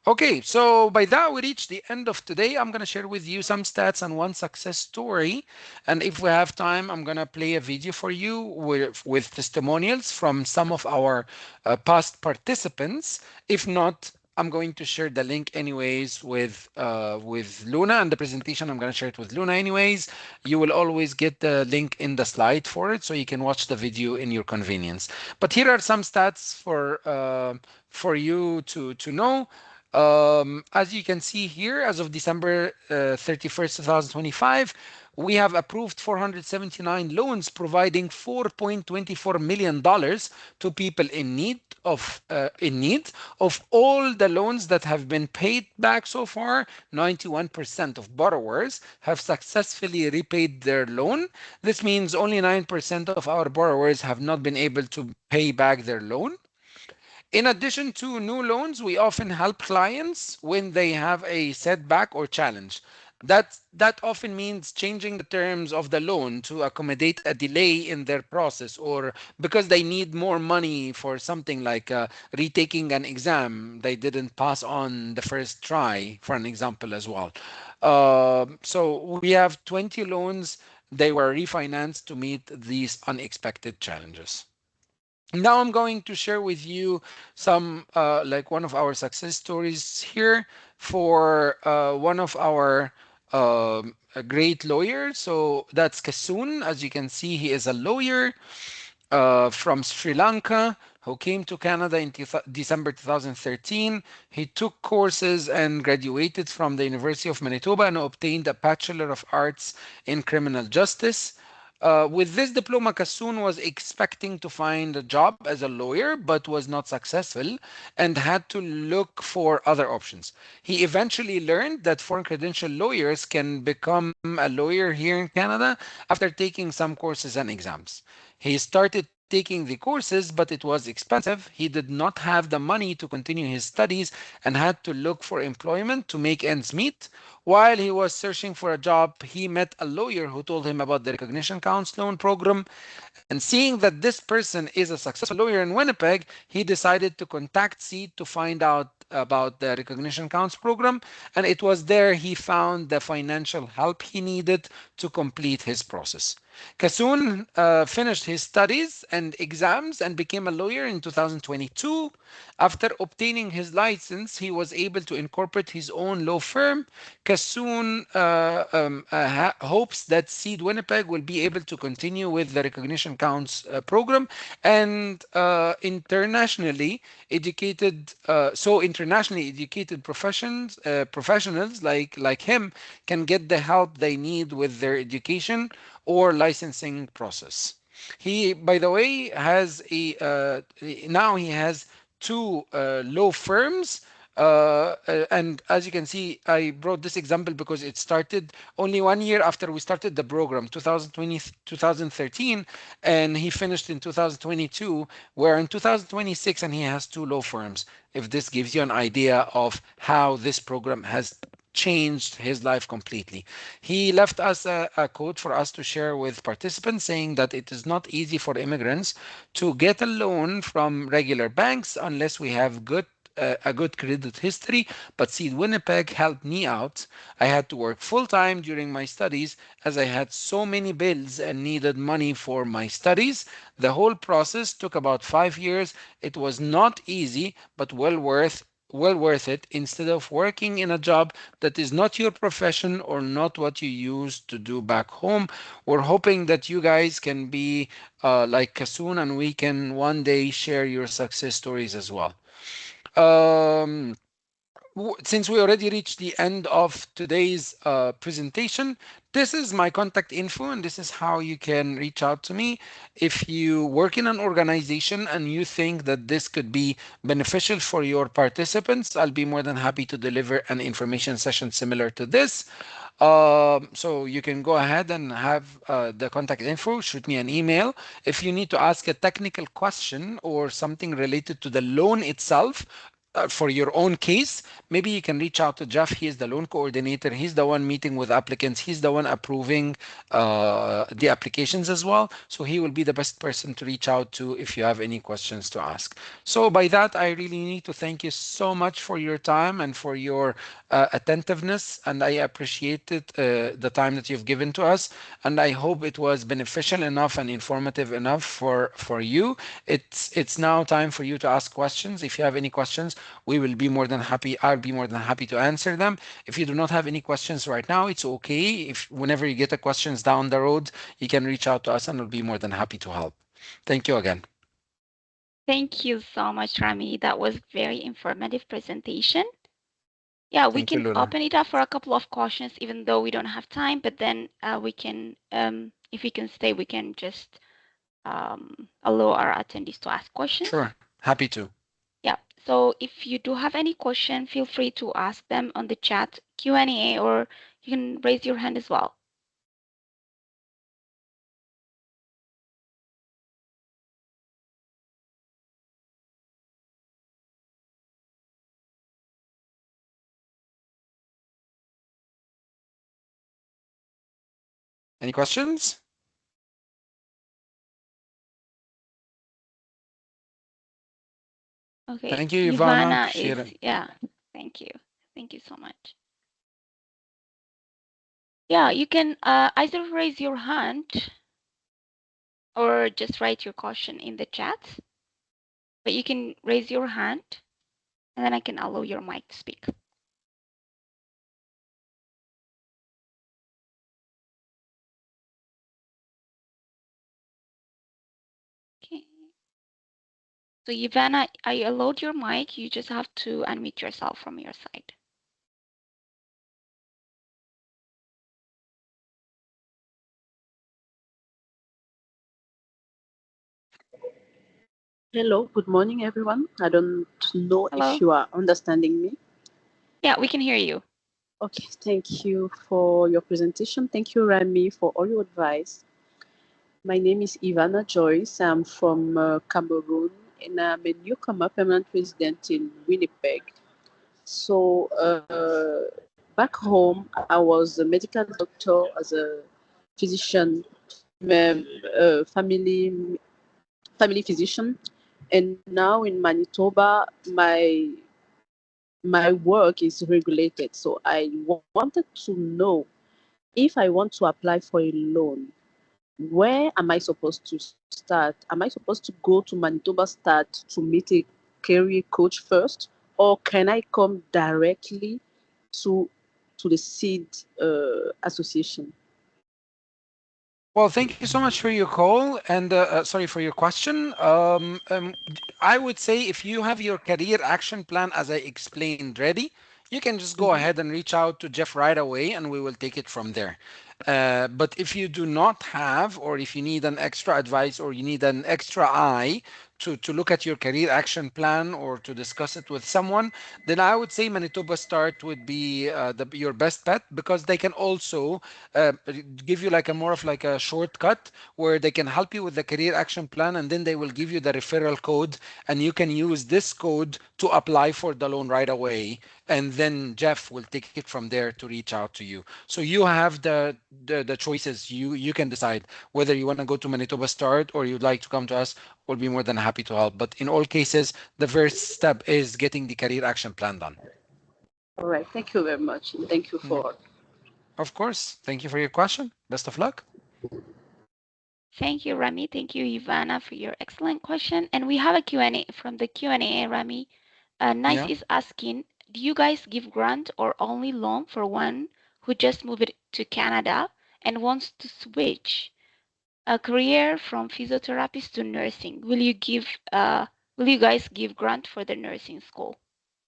Okay, so by that we reach the end of today. I'm gonna share with you some stats and one success story. And if we have time, I'm gonna play a video for you with testimonials from some of our past participants. If not, I'm going to share the link anyways with Luna and the presentation. I'm gonna share it with Luna anyways. You will always get the link in the slide for it, so you can watch the video in your convenience. But here are some stats for you to know. As you can see here, as of December 31st, 2025, we have approved 479 loans providing $4.24 million to people in need. Of all the loans that have been paid back so far, 91% of borrowers have successfully repaid their loan. This means only 9% of our borrowers have not been able to pay back their loan. In addition to new loans, we often help clients when they have a setback or challenge. That often means changing the terms of the loan to accommodate a delay in their process, or because they need more money for something like retaking an exam they didn't pass on the first try, for an example, as well. So we have 20 loans. They were refinanced to meet these unexpected challenges. Now I'm going to share with you some like one of our success stories here for one of our a great lawyers. So that's Kasun. As you can see, he is a lawyer from Sri Lanka who came to Canada in December 2013. He took courses and graduated from the University of Manitoba and obtained a Bachelor of Arts in Criminal Justice. With this diploma, Kassoun was expecting to find a job as a lawyer, but was not successful and had to look for other options. He eventually learned that foreign credential lawyers can become a lawyer here in Canada after taking some courses and exams. He started taking the courses, but it was expensive. He did not have the money to continue his studies and had to look for employment to make ends meet. While he was searching for a job, he met a lawyer who told him about the Recognition Counts loan program. And seeing that this person is a successful lawyer in Winnipeg, he decided to contact SEED to find out about the Recognition Counts program. And it was there he found the financial help he needed to complete his process. Kassoun finished his studies and exams and became a lawyer in 2022. After obtaining his license, he was able to incorporate his own law firm. Kassoun hopes that SEED Winnipeg will be able to continue with the Recognition Counts program and internationally educated professionals like him can get the help they need with their education or licensing process. He, by the way, has a now he has two law firms. And as you can see, I brought this example because it started only 1 year after we started the program, 2020, 2013, and he finished in 2022. We're in 2026, and he has two law firms. If this gives you an idea of how this program has changed his life completely. He left us a quote for us to share with participants saying that it is not easy for immigrants to get a loan from regular banks unless we have a good credit history, but Seed Winnipeg helped me out. I had to work full time during my studies as I had so many bills and needed money for my studies. The whole process took about 5 years. It was not easy, but well worth it instead of working in a job that is not your profession or not what you used to do back home. We're hoping that you guys can be like Kasoon and we can one day share your success stories as well. Um, since we already reached the end of today's presentation, this is my contact info and this is how you can reach out to me. If you work in an organization and you think that this could be beneficial for your participants, I'll be more than happy to deliver an information session similar to this. So you can go ahead and have the contact info, shoot me an email. If you need to ask a technical question or something related to the loan itself, for your own case, maybe you can reach out to Jeff. He is the loan coordinator. He's the one meeting with applicants. He's the one approving the applications as well. So he will be the best person to reach out to if you have any questions to ask. So by that, I really need to thank you so much for your time and for your attentiveness. And I appreciate it, the time that you've given to us. And I hope it was beneficial enough and informative enough for you. It's now time for you to ask questions. If you have any questions, we will be more than happy. I'll be more than happy to answer them. If you do not have any questions right now, it's okay. If whenever you get the questions down the road, you can reach out to us and we'll be more than happy to help. Thank you again.
Thank you so much, Rami. That was very informative presentation. Yeah, we
Thank you,
can
Luna.
open it up for a couple of questions, even though we don't have time. But then we can, if we can stay, we can just allow our attendees to ask questions.
Sure. Happy to.
Yeah. So if you do have any question, feel free to ask them on the chat Q&A, or you can raise your hand as well.
Any questions?
Okay,
Thank you, Ivana.
Ivana is,
Appreciate it.
yeah, thank you. Thank you so much. Yeah, you can either raise your hand or just write your question in the chat, but you can raise your hand and then I can allow your mic to speak. Okay. So Ivana, I allowed your mic. You just have to unmute yourself from your side.
Hello, good morning, everyone. I don't know if
Hello.
you are understanding me.
Yeah, we can hear you.
Okay, thank you for your presentation. Thank you, Rami, for all your advice. My name is Ivana Joyce. I'm from Cameroon, and I'm a newcomer permanent resident in Winnipeg. So, back home, I was a medical doctor as a physician, family physician, and now in Manitoba, my work is regulated. So I wanted to know if I want to apply for a loan, where am I supposed to start? Am I supposed to go to Manitoba Start to meet a career coach first, or can I come directly to the SEED association?
Well, thank you so much for your call and sorry for your question. I would say if you have your career action plan as I explained ready, you can just go
Mhm.
ahead and reach out to Jeff right away and we will take it from there. But if you do not have, or if you need an extra advice or you need an extra eye to look at your career action plan or to discuss it with someone, then I would say Manitoba Start would be your best bet because they can also give you like a more of like a shortcut where they can help you with the career action plan and then they will give you the referral code and you can use this code to apply for the loan right away and then Jeff will take it from there to reach out to you. So you have the choices. You can decide whether you want to go to Manitoba Start or you'd like to come to us. We'll be more than happy to help. But in all cases, the first step is getting the career action plan done.
All right. Thank you very much. And thank you
Yep.
for.
Of course. Thank you for your question. Best of luck.
Thank you, Rami. Thank you, Ivana, for your excellent question. And we have a Q&A from the Q&A, Rami. Nice
Yeah.
is asking, do you guys give grant or only loan for one who just moved to Canada and wants to switch a career from physiotherapist to nursing? Will you guys give grant for the nursing school?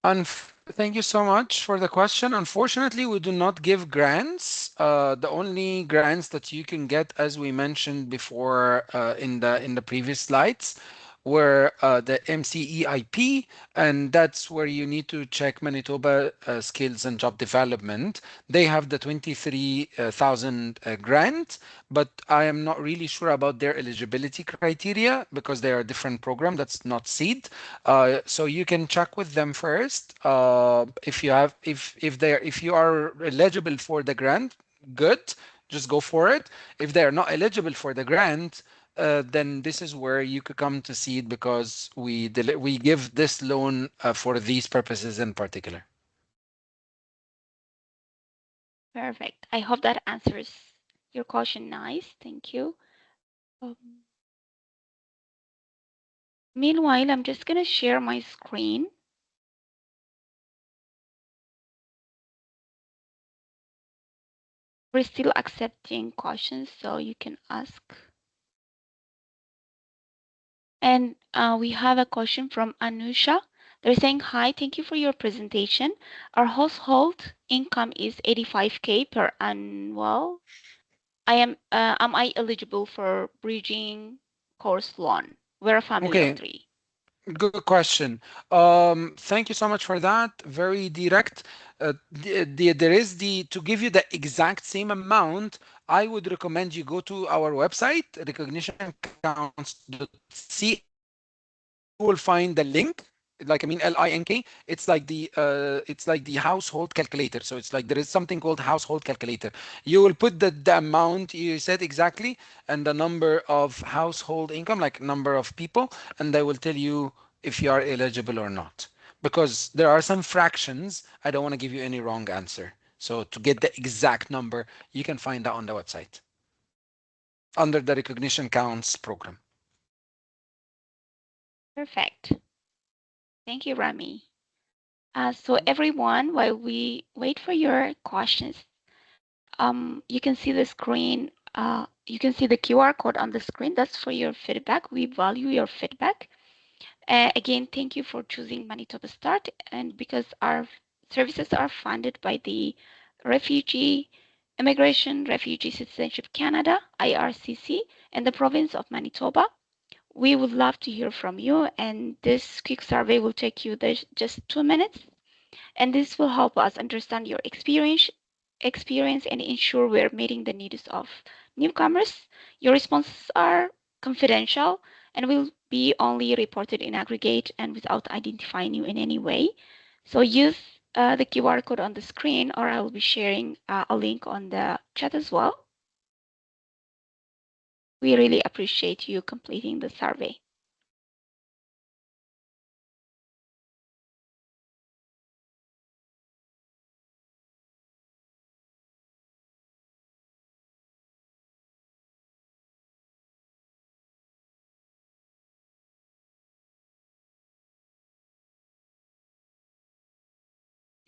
Thank you so much for the question. Unfortunately, we do not give grants. The only grants that you can get, as we mentioned before in the previous slides, were the MCEIP, and that's where you need to check Manitoba Skills and Job Development. They have the 23,000 grant, but I am not really sure about their eligibility criteria because they are a different program. That's not SEED. So you can check with them first. If you have, if you are eligible for the grant, good, just go for it. If they are not eligible for the grant, then this is where you could come to see it because we give this loan for these purposes in particular.
Perfect. I hope that answers your question. Nice. Thank you. Um, Meanwhile, I'm just going to share my screen. We're still accepting questions, so you can ask. And we have a question from Anusha. They're saying, hi, thank you for your presentation. Our household income is 85K per annual. Am I eligible for bridging course loan? We're a family of
Okay,
three.
good question. Thank you so much for that. Very direct. There is the to give you the exact same amount. I would recommend you go to our website, recognitioncounts.ca. You will find the link, like I mean LINK. It's like the household calculator. So it's like there is something called household calculator. You will put the amount you said exactly and the number of household income, like number of people, and they will tell you if you are eligible or not. Because there are some fractions, I don't want to give you any wrong answer. So to get the exact number, you can find that on the website under the recognition counts program.
Perfect. Thank you, Rami. So everyone, while we wait for your questions, you can see the screen. You can see the QR code on the screen. That's for your feedback. We value your feedback. Again, thank you for choosing Manitoba Start, and because our services are funded by the Refugee Immigration Refugee Citizenship Canada (IRCC) and the province of Manitoba. We would love to hear from you, and this quick survey will take you just 2 minutes, and this will help us understand your experience and ensure we're meeting the needs of newcomers. Your responses are confidential and will be only reported in aggregate and without identifying you in any way. So use the QR code on the screen, or I will be sharing a link on the chat as well. We really appreciate you completing the survey.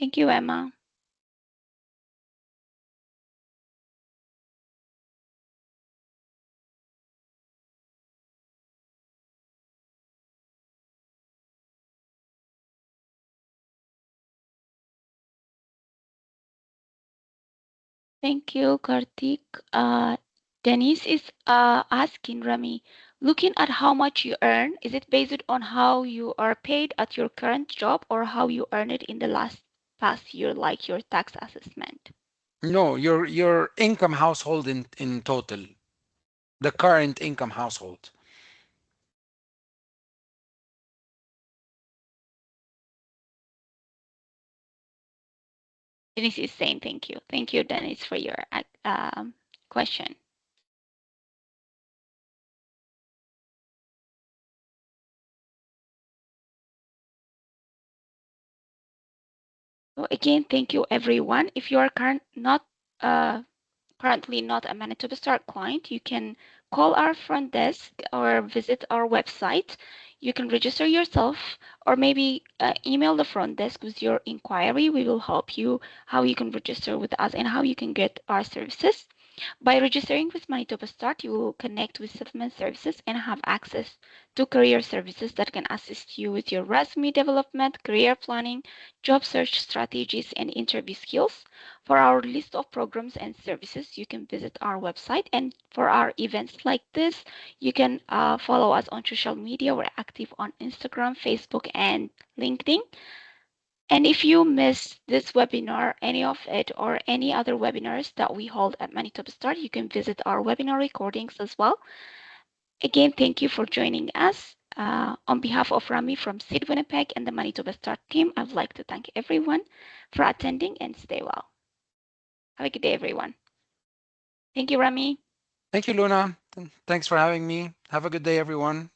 Thank you, Emma. Thank you, Kartik. Denise is asking Rami, looking at how much you earn, is it based on how you are paid at your current job or how you earn it in the last past year, like your tax assessment?
No, your income household in total, the current income household.
Denise is saying thank you. Thank you, Denise, for your question. So again, thank you, everyone. If you are uh, currently not a Manitoba Star client, you can call our front desk or visit our website. You can register yourself or maybe email the front desk with your inquiry. We will help you how you can register with us and how you can get our services. By registering with Manitoba Start, you will connect with settlement services and have access to career services that can assist you with your resume development, career planning, job search strategies, and interview skills. For our list of programs and services, you can visit our website. And for our events like this, you can follow us on social media. We're active on Instagram, Facebook, and LinkedIn. And if you miss this webinar, any of it, or any other webinars that we hold at Manitoba Start, you can visit our webinar recordings as well. Again, thank you for joining us. On behalf of Rami from SEED Winnipeg and the Manitoba Start team, I would like to thank everyone for attending and stay well. Have a good day, everyone. Thank you, Rami.
Thank you, Luna. Thanks for having me. Have a good day, everyone.